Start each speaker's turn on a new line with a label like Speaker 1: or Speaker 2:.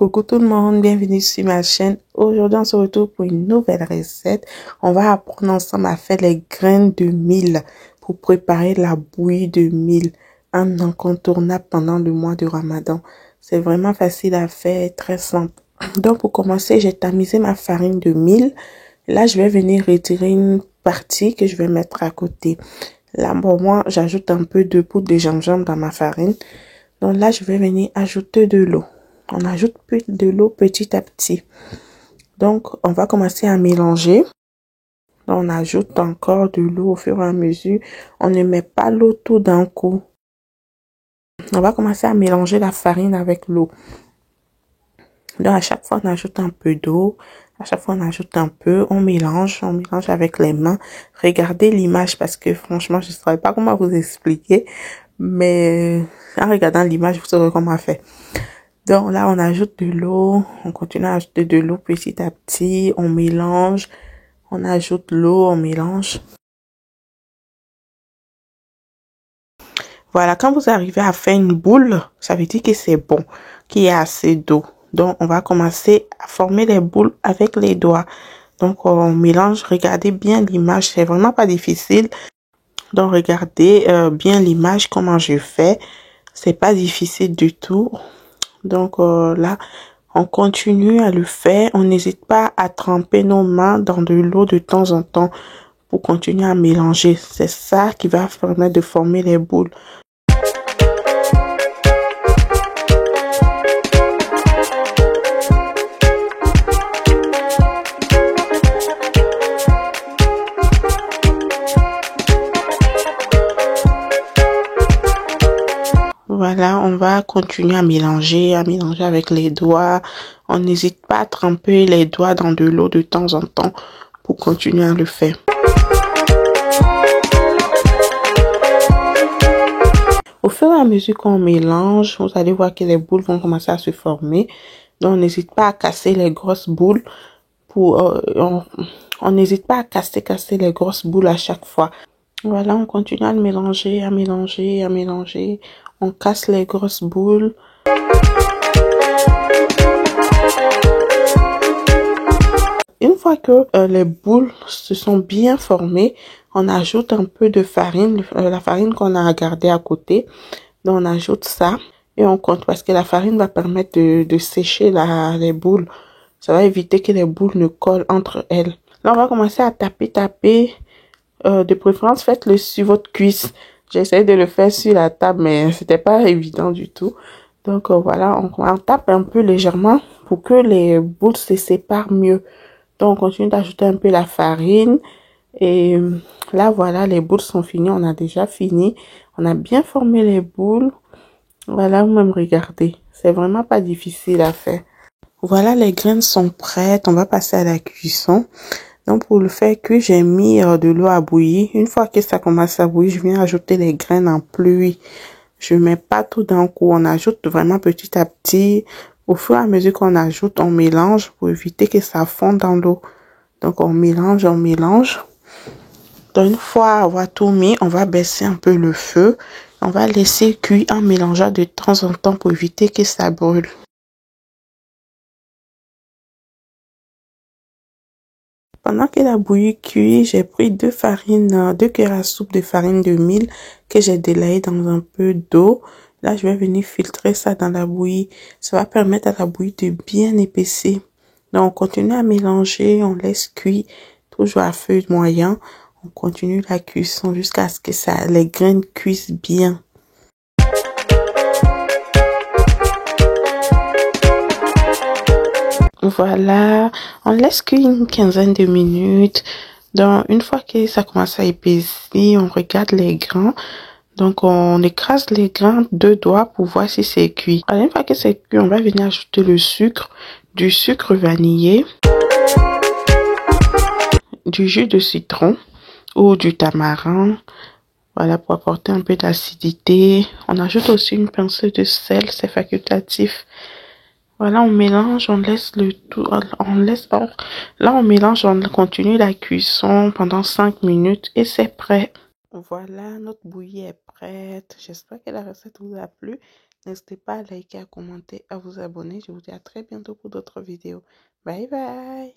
Speaker 1: Coucou tout le monde, bienvenue sur ma chaîne. Aujourd'hui, on se retrouve pour une nouvelle recette. On va apprendre ensemble à faire les graines de mil pour préparer la bouillie de mil, un incontournable pendant le mois de Ramadan. C'est vraiment facile à faire, très simple. Donc, pour commencer, j'ai tamisé ma farine de mil. Là, je vais venir retirer une partie que je vais mettre à côté. Là, bon, moi, j'ajoute un peu de poudre de gingembre dans ma farine. Donc là, je vais venir ajouter de l'eau. On ajoute de l'eau petit à petit. Donc, on va commencer à mélanger. Donc, on ajoute encore de l'eau au fur et à mesure. On ne met pas l'eau tout d'un coup. On va commencer à mélanger la farine avec l'eau. Donc, à chaque fois, on ajoute un peu d'eau. À chaque fois, on ajoute un peu. On mélange avec les mains. Regardez l'image parce que franchement, je ne saurais pas comment vous expliquer. Mais en regardant l'image, vous saurez comment faire. Donc là, on ajoute de l'eau. On continue à ajouter de l'eau petit à petit. On mélange. On ajoute l'eau, on mélange. Voilà, quand vous arrivez à faire une boule, ça veut dire que c'est bon, qu'il y a assez d'eau. Donc, on va commencer à former les boules avec les doigts. Donc, on mélange. Regardez bien l'image. C'est vraiment pas difficile. Donc, regardez bien l'image, comment je fais. C'est pas difficile du tout. Donc, là, on continue à le faire. On n'hésite pas à tremper nos mains dans de l'eau de temps en temps pour continuer à mélanger. C'est ça qui va permettre de former les boules. Voilà, on va continuer à mélanger avec les doigts. On n'hésite pas à tremper les doigts dans de l'eau de temps en temps pour continuer à le faire. Au fur et à mesure qu'on mélange, vous allez voir que les boules vont commencer à se former. Donc, on n'hésite pas à casser les grosses boules. On n'hésite pas à casser les grosses boules à chaque fois. Voilà, on continue à mélanger, à mélanger. On casse les grosses boules. Une fois que les boules se sont bien formées, on ajoute un peu de farine, la farine qu'on a gardée à côté. Donc, on ajoute ça et on compte parce que la farine va permettre de sécher les boules. Ça va éviter que les boules ne collent entre elles. Là, on va commencer à taper. De préférence, faites-le sur votre cuisse. J'essaie de le faire sur la table, mais c'était pas évident du tout. Donc, voilà, on tape un peu légèrement pour que les boules se séparent mieux. Donc, on continue d'ajouter un peu la farine. Et là, voilà, les boules sont finies. On a déjà fini. On a bien formé les boules. Voilà, vous-même regardez. C'est vraiment pas difficile à faire. Voilà, les graines sont prêtes. On va passer à la cuisson. Donc, pour le faire cuire, j'ai mis de l'eau à bouillir. Une fois que ça commence à bouillir, je viens ajouter les graines en pluie. Je mets pas tout d'un coup. On ajoute vraiment petit à petit. Au fur et à mesure qu'on ajoute, on mélange pour éviter que ça fonde dans l'eau. Donc, on mélange. Donc, une fois avoir tout mis, on va baisser un peu le feu. On va laisser cuire en mélangeant de temps en temps pour éviter que ça brûle. Pendant que la bouillie cuit, j'ai pris deux cuillères à soupe de farine de mil que j'ai délayé dans un peu d'eau. Là, je vais venir filtrer ça dans la bouillie. Ça va permettre à la bouillie de bien épaissir. Donc, on continue à mélanger, on laisse cuire, toujours à feu moyen. On continue la cuisson jusqu'à ce que les graines cuisent bien. Voilà, on laisse cuire une quinzaine de minutes. Donc, une fois que ça commence à épaissir, on regarde les grains. Donc, on écrase les grains de doigts pour voir si c'est cuit. Alors, une fois que c'est cuit, on va venir ajouter le sucre, du sucre vanillé, du jus de citron ou du tamarin. Voilà, pour apporter un peu d'acidité. On ajoute aussi une pincée de sel, c'est facultatif. Voilà, on mélange, on laisse le tout, là on mélange, on continue la cuisson pendant 5 minutes et c'est prêt. Voilà, notre bouillie est prête. J'espère que la recette vous a plu. N'hésitez pas à liker, à commenter, à vous abonner. Je vous dis à très bientôt pour d'autres vidéos. Bye bye!